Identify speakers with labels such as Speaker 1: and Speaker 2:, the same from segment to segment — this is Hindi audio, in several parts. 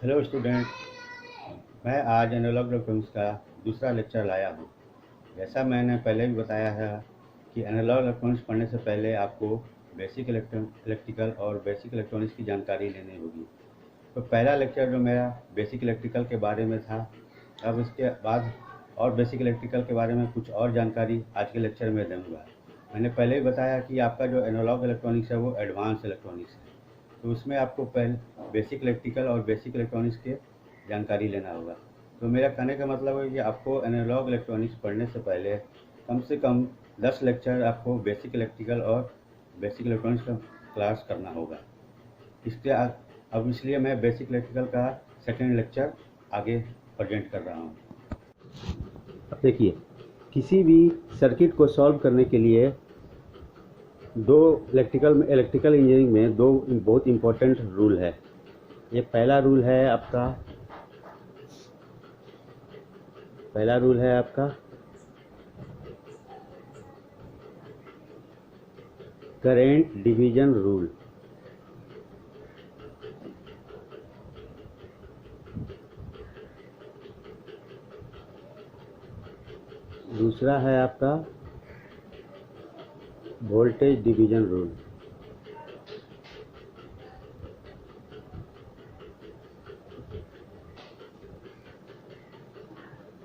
Speaker 1: Hello student. मैं आज एनालॉग इलेक्ट्रॉनिक्स का दूसरा लेक्चर लाया हूँ। जैसा मैंने पहले भी बताया है कि एनालॉग इलेक्ट्रॉनिक्स पढ़ने से पहले आपको बेसिक इलेक्ट्रिकल और बेसिक इलेक्ट्रॉनिक्स की जानकारी लेनी होगी। तो पहला लेक्चर जो मेरा बेसिक इलेक्ट्रिकल के बारे में था, अब इसके बाद और बेसिक इलेक्ट्रिकल के बारे में कुछ और जानकारी आज के लेक्चर में दूँगा। मैंने पहले भी बताया कि आपका जो एनालॉग इलेक्ट्रॉनिक्स है वो एडवांस इलेक्ट्रॉनिक्स है, तो उसमें आपको पहले बेसिक इलेक्ट्रिकल और बेसिक इलेक्ट्रॉनिक्स के जानकारी लेना होगा। तो मेरा कहने का मतलब है कि आपको एनालॉग इलेक्ट्रॉनिक्स पढ़ने से कम 10 लेक्चर आपको बेसिक इलेक्ट्रिकल और बेसिक इलेक्ट्रॉनिक्स का क्लास करना होगा। अब इसलिए मैं बेसिक इलेक्ट्रिकल का सेकेंड लेक्चर आगे प्रेजेंट कर रहा हूँ। अब देखिए, किसी भी सर्किट को सॉल्व करने के लिए इलेक्ट्रिकल इंजीनियरिंग में दो बहुत इम्पोर्टेंट रूल है। ये पहला रूल है आपका करंट डिवीजन रूल। दूसरा है आपका वोल्टेज डिवीजन रूल।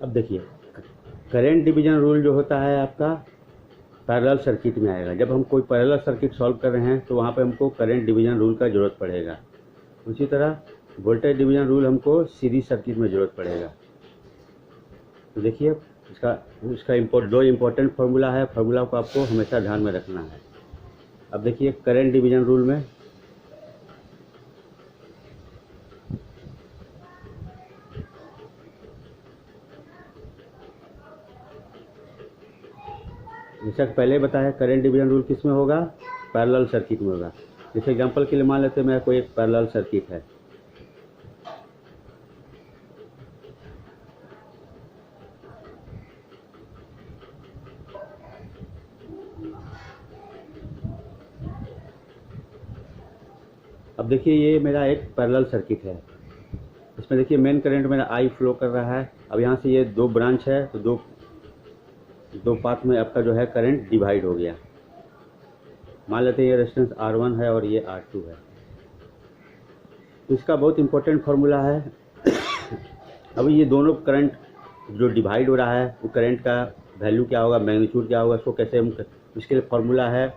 Speaker 1: अब देखिए, करंट डिवीजन रूल जो होता है आपका पैरेलल सर्किट में आएगा। जब हम कोई पैरेलल सर्किट सॉल्व कर रहे हैं तो वहाँ पे हमको करंट डिवीजन रूल का ज़रूरत पड़ेगा। उसी तरह वोल्टेज डिवीजन रूल हमको सीरीज सर्किट में ज़रूरत पड़ेगा। तो देखिए, इसका दो इम्पोर्टेंट फार्मूला है। फार्मूला को आपको हमेशा ध्यान में रखना है। अब देखिए, करंट डिवीजन रूल में जैसा कि पहले बताया, करंट डिवीजन रूल किस में होगा? पैरेलल सर्किट में होगा। जैसे एग्जांपल के लिए मान लेते हैं मेरा कोई एक पैरेलल सर्किट है। अब देखिए, ये मेरा एक पैरेलल सर्किट है। इसमें देखिए मेन करंट मेरा आई फ्लो कर रहा है। अब यहाँ से ये दो ब्रांच है, तो दो पार्ट में आपका जो है करंट डिवाइड हो गया। मान लेते हैं ये रेजिस्टेंस R1 है और ये R2 है। तो इसका बहुत इम्पोर्टेंट फार्मूला है। अभी ये दोनों करंट जो डिवाइड हो रहा है वो करंट का वैल्यू क्या होगा, मैग्नीट्यूड क्या होगा, इसको कैसे हम, इसके लिए फार्मूला है।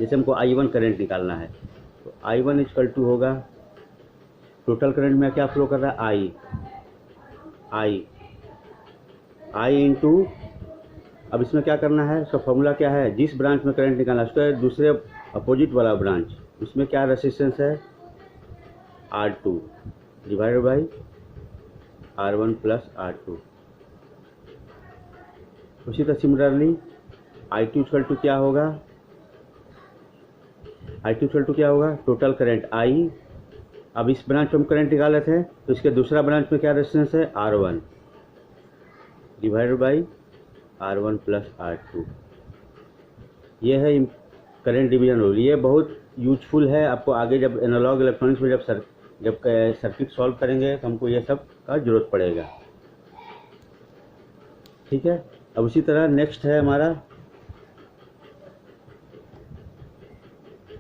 Speaker 1: जैसे हमको I1 करंट निकालना है तो I1 इक्वल टू होगा, टोटल करंट में क्या फ्लो कर रहा है, I इंटू, अब इसमें क्या करना है, इसका फॉर्मूला क्या है, जिस ब्रांच में करंट निकालना है उसका दूसरे अपोजिट वाला ब्रांच, उसमें क्या रेसिस्टेंस है, R2 divided by R1 plus R2। उसी तरह सिमिलरली I2 इक्वल टू क्या होगा, टोटल करंट I। अब इस ब्रांच में हम करंट निकाले थे तो इसके दूसरा ब्रांच में क्या रेजिस्टेंस है, R1 divided by R1 plus R2। ये है करंट डिवीजन रूल। ये बहुत यूजफुल है आपको आगे, जब एनालॉग इलेक्ट्रॉनिक्स में जब सर्किट सॉल्व करेंगे तो हमको ये सब का ज़रूरत पड़ेगा। ठीक है। अब उसी तरह नेक्स्ट है हमारा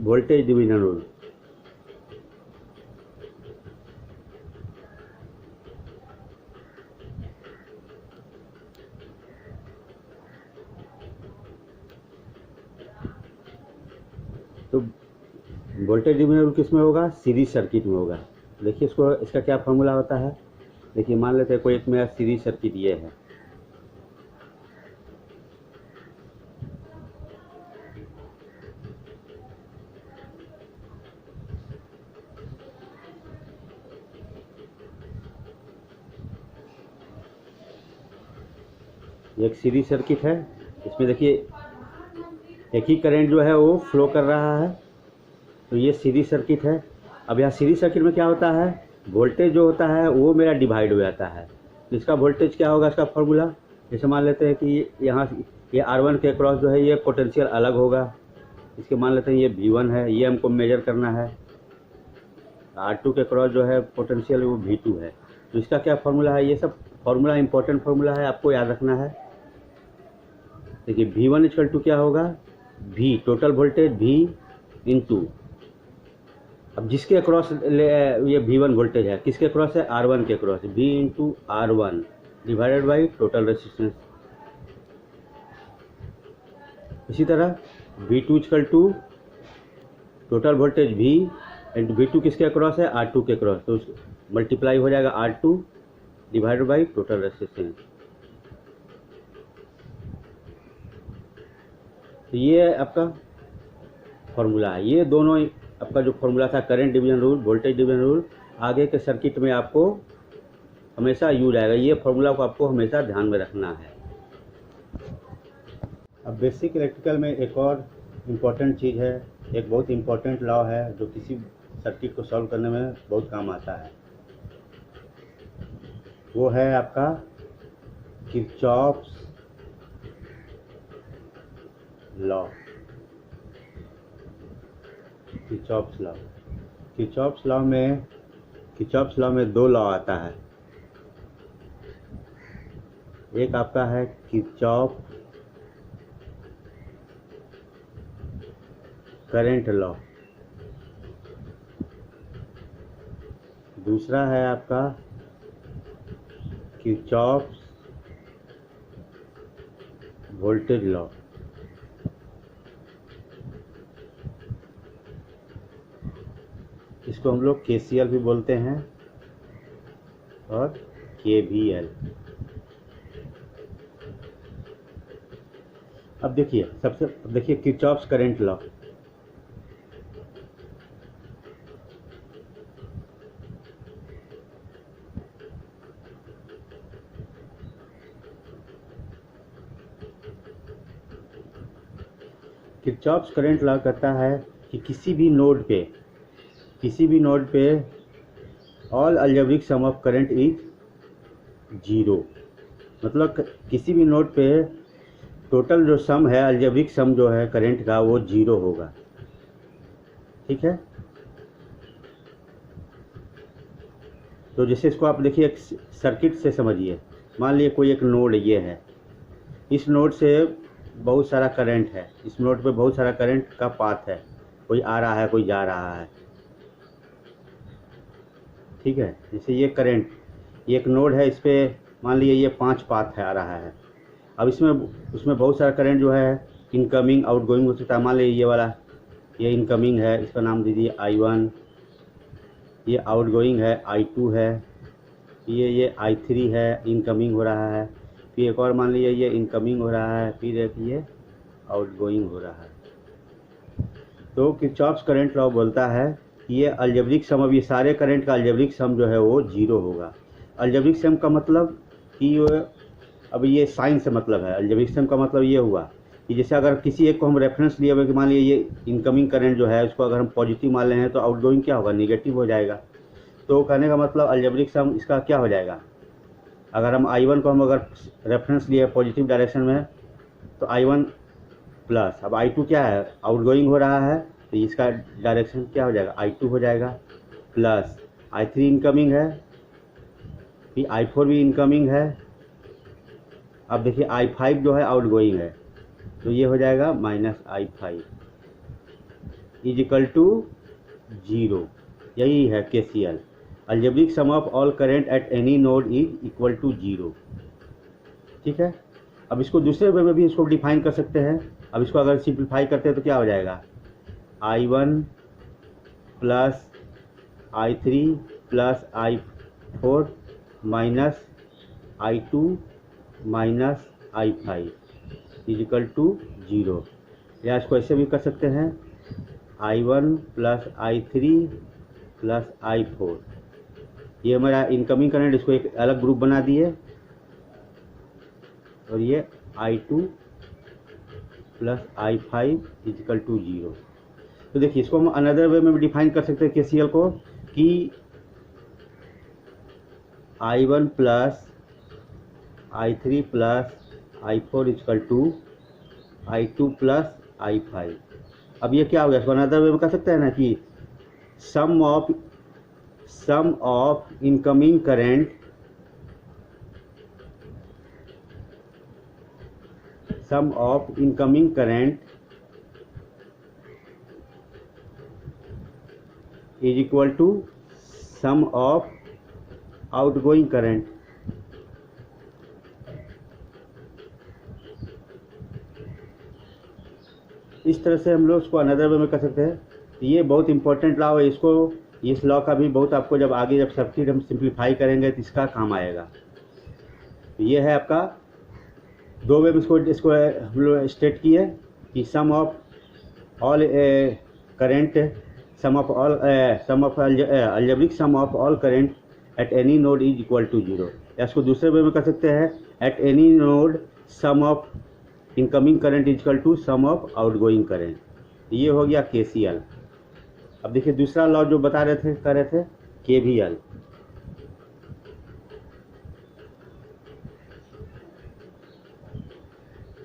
Speaker 1: वोल्टेज डिवीजन रूल। तो वोल्टेज डिवीजन रूल किस में होगा, सीरीज सर्किट में होगा। देखिए इसका क्या फार्मूला होता है। देखिए मान लेते हैं कोई एक मेरा सीरीज सर्किट ये है। ये एक सीरीज सर्किट है। इसमें देखिए एक ही करंट जो है वो फ्लो कर रहा है, तो ये सीरीज सर्किट है। अब यहाँ सीरीज सर्किट में क्या होता है, वोल्टेज जो होता है वो मेरा डिवाइड हो जाता है। तो इसका वोल्टेज क्या होगा, इसका फॉर्मूला, जैसे मान लेते हैं कि यहाँ ये R1 के क्रॉस जो है ये पोटेंशियल अलग होगा। इसके मान लेते हैं ये V1 है, ये हमको मेजर करना है। R2 के क्रॉस जो है पोटेंशियल वो V2 है। तो इसका क्या फार्मूला है, ये सब फार्मूला इंपॉर्टेंट फार्मूला है, आपको याद रखना है। देखिए V1 इक्वल टू क्या होगा, V total voltage V into, अब जिसके अक्रॉस ये V1 वोल्टेज है, किसके अक्रॉस है, R1 के across, V into R1 divided by total resistance. इसी तरह V2 equal to total voltage V into V2 किसके अक्रॉस है, R2 के अक्रॉस, तो मल्टीप्लाई हो जाएगा R2 divided by total resistance. तो ये आपका फॉर्मूला है। ये दोनों आपका जो फॉर्मूला था current division rule, voltage division rule, आगे के सर्किट में आपको हमेशा यूज आएगा। ये फॉर्मूला को आपको हमेशा ध्यान में रखना है। अब बेसिक इलेक्ट्रिकल में एक और इम्पॉर्टेंट चीज़ है, एक बहुत इम्पॉर्टेंट लॉ है जो किसी सर्किट को सॉल्व करने में बहुत काम आता है। वो है आपका किरचॉफ्स लॉ। किरचॉफ्स लॉ में दो लॉ आता है। एक आपका है किरचॉफ करंट लॉ, दूसरा है आपका किरचॉफ वोल्टेज लॉ। इसको हम लोग KCL भी बोलते हैं और KVL। अब देखिए Kirchhoff's current law. Kirchhoff's current law कहता है कि किसी भी नोड पे all algebraic sum of current is zero. मतलब किसी भी नोड पे टोटल जो सम है, अलजेब्रिक सम जो है करंट का, वो जीरो होगा। ठीक है, तो जैसे इसको आप देखिए एक सर्किट से समझिए। मान लीजिए कोई एक नोड ये है, इस नोड से बहुत सारा करंट है, इस नोड पे बहुत सारा करंट का पाथ है, कोई आ रहा है कोई जा रहा है। ठीक है, जैसे ये करंट, ये एक नोड है, इस पर मान लीजिए ये 5 पाथ है आ रहा है। अब उसमें बहुत सारा करंट जो है इनकमिंग आउटगोइंग हो सकता है। मान लीजिए ये वाला ये इनकमिंग है, इसका नाम दीजिए I1, ये आउटगोइंग है I2 है, ये I3 है, इनकमिंग हो रहा है। फिर एक और मान लीजिए ये इनकमिंग हो रहा है, फिर एक ये आउटगोइंग हो रहा है। तो किरचॉफ्स करंट लॉ बोलता है कि ये अलजेब्रिक सम, अब ये सारे करंट का अलजेब्रिक सम जो है वो जीरो होगा। अलजेब्रिक सम का मतलब कि अब ये साइन से मतलब है। अलजेब्रिक सम का मतलब ये हुआ कि जैसे अगर किसी एक को हम रेफरेंस लिए हुए कि मान लीजिए ये इनकमिंग करंट जो है उसको अगर हम पॉजिटिव मान लें तो आउटगोइंग क्या होगा, निगेटिव हो जाएगा। तो कहने का मतलब अलजेब्रिक सम इसका क्या हो जाएगा, अगर हम I1 को हम अगर रेफरेंस लिए पॉजिटिव डायरेक्शन में तो I1 प्लस, अब I2 क्या है, आउटगोइंग हो रहा है, तो इसका डायरेक्शन क्या हो जाएगा, I2 हो जाएगा, प्लस I3 इनकमिंग है, फिर I4 भी इनकमिंग है। अब देखिए I5 जो है आउटगोइंग है, तो ये हो जाएगा minus I5 is equal to 0। यही है KCL, algebraic sum of all current at any node is equal to 0। ठीक है, अब इसको दूसरे वे में भी इसको डिफाइन कर सकते हैं। अब इसको अगर सिंप्लीफाई करते हैं तो क्या हो जाएगा, I1 plus I3 plus I4 minus I2 minus I5 is equal to 0। या इसको ऐसे भी कर सकते हैं, I1 plus I3 plus I4, ये हमारा इनकमिंग करंट, इसको एक अलग ग्रुप बना दिए, और ये I2 plus I5 is equal to 0। तो देखिए इसको हम अनदर वे में भी डिफाइन कर सकते हैं KCL को कि I1 plus I3 plus I4 equal to I2 plus I5। अब ये क्या हो गया, इसको अनदर वे में कर सकते हैं ना कि sum of sum of incoming current is equal to sum of outgoing current. इस तरह से हम लोग इसको अनदर वे में कर सकते हैं। ये बहुत इंपॉर्टेंट लॉ है, इसको इस लॉ का भी बहुत आपको जब आगे जब सर्किट हम सिंप्लीफाई करेंगे तो इसका काम आएगा। ये है आपका दो वे में इसको हम लोग स्टेट किए कि sum of all current sum of algebraic sum of all current at any node is equal to 0। या इसको दूसरे वे में कर सकते हैं at any node sum of incoming current is equal to sum of outgoing current. ये हो गया KCL। अब देखिए दूसरा लॉ जो बता रहे थे कर रहे थे KVL।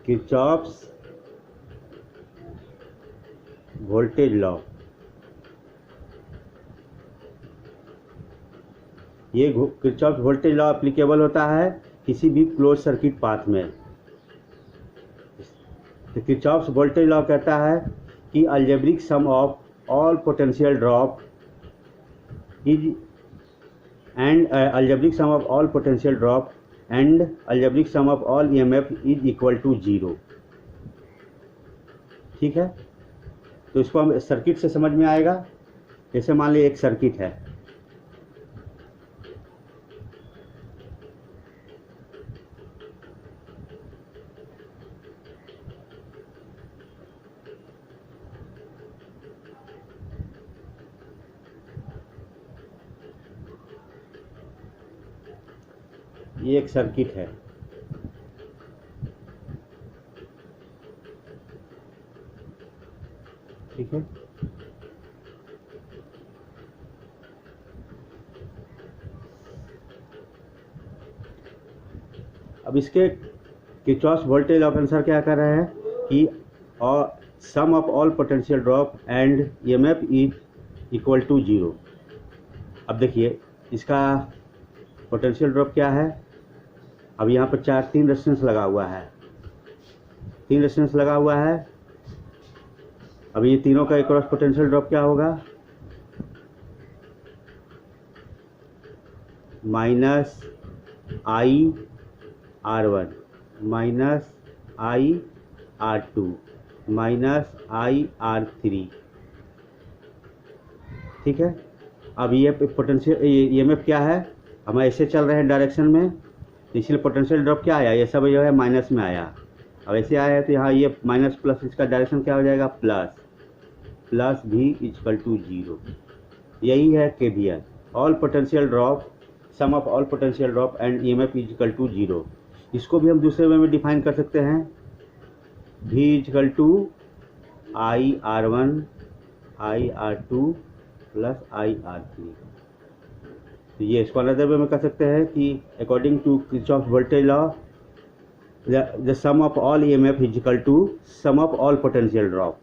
Speaker 1: Kirchhoff's voltage law. ये किरचॉफ्स वोल्टेज लॉ एप्लीकेबल होता है किसी भी क्लोज सर्किट पाथ में। तो किरचॉफ्स वोल्टेज लॉ कहता है कि algebraic sum of all potential drop is and algebraic sum of all potential drop and algebraic sum of all EMF is equal to 0। ठीक है, तो इसको हम सर्किट से समझ में आएगा। जैसे मान लीजिए एक सर्किट है, ये एक सर्किट है। ठीक है, अब इसके किरचॉफ्स वोल्टेज लॉ के अनुसार क्या कर रहे हैं कि sum of all potential drop and EMF is equal to 0। अब देखिए इसका पोटेंशियल ड्रॉप क्या है। अब यहाँ पर 3 रेजिस्टेंस लगा हुआ है, 3 रेजिस्टेंस लगा हुआ है। अब ये तीनों का क्रॉस पोटेंशियल ड्रॉप क्या होगा, -IR1 -IR2 -IR3। ठीक है, अब ये पोटेंशियल EMF क्या है, हम ऐसे चल रहे हैं डायरेक्शन में, इसलिए पोटेंशियल ड्रॉप क्या आया, ये सब जो है माइनस में आया। अब ऐसे आया है तो यहाँ ये माइनस प्लस इसका डायरेक्शन क्या हो जाएगा, प्लस V इक्वल टू 0। यही है KVL, all potential drop sum of all potential drop and EMF equal to 0। इसको भी हम दूसरे वे में डिफाइन कर सकते हैं, V equal to IR1 IR2 plus IR3। तो ये इसको अनदर वे में कर सकते हैं कि according to Kirchhoff's voltage law the sum of all EMF is equal to sum of all potential drop.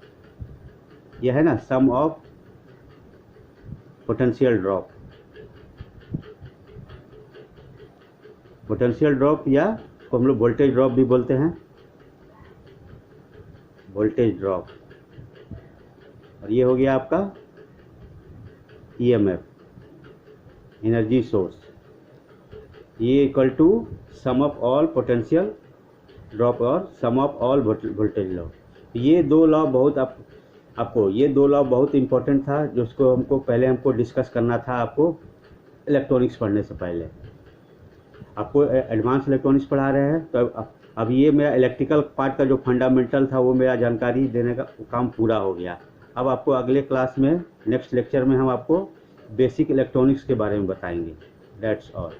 Speaker 1: यह है ना sum of potential drop. Potential drop या को हम लोग वोल्टेज ड्रॉप भी बोलते हैं, वोल्टेज ड्रॉप। और ये हो गया आपका EMF एनर्जी सोर्स, ये equal to sum of all potential drop और sum of all voltage law. ये दो लॉ बहुत आपको ये दो लॉ बहुत इंपॉर्टेंट था, जो उसको हमको डिस्कस करना था आपको इलेक्ट्रॉनिक्स पढ़ने से पहले। आपको एडवांस इलेक्ट्रॉनिक्स पढ़ा रहे हैं, तो अब ये मेरा इलेक्ट्रिकल पार्ट का जो फंडामेंटल था वो मेरा जानकारी देने का काम पूरा हो गया। अब आपको अगले क्लास में नेक्स्ट लेक्चर में हम आपको बेसिक इलेक्ट्रॉनिक्स के बारे में बताएंगे। That's all.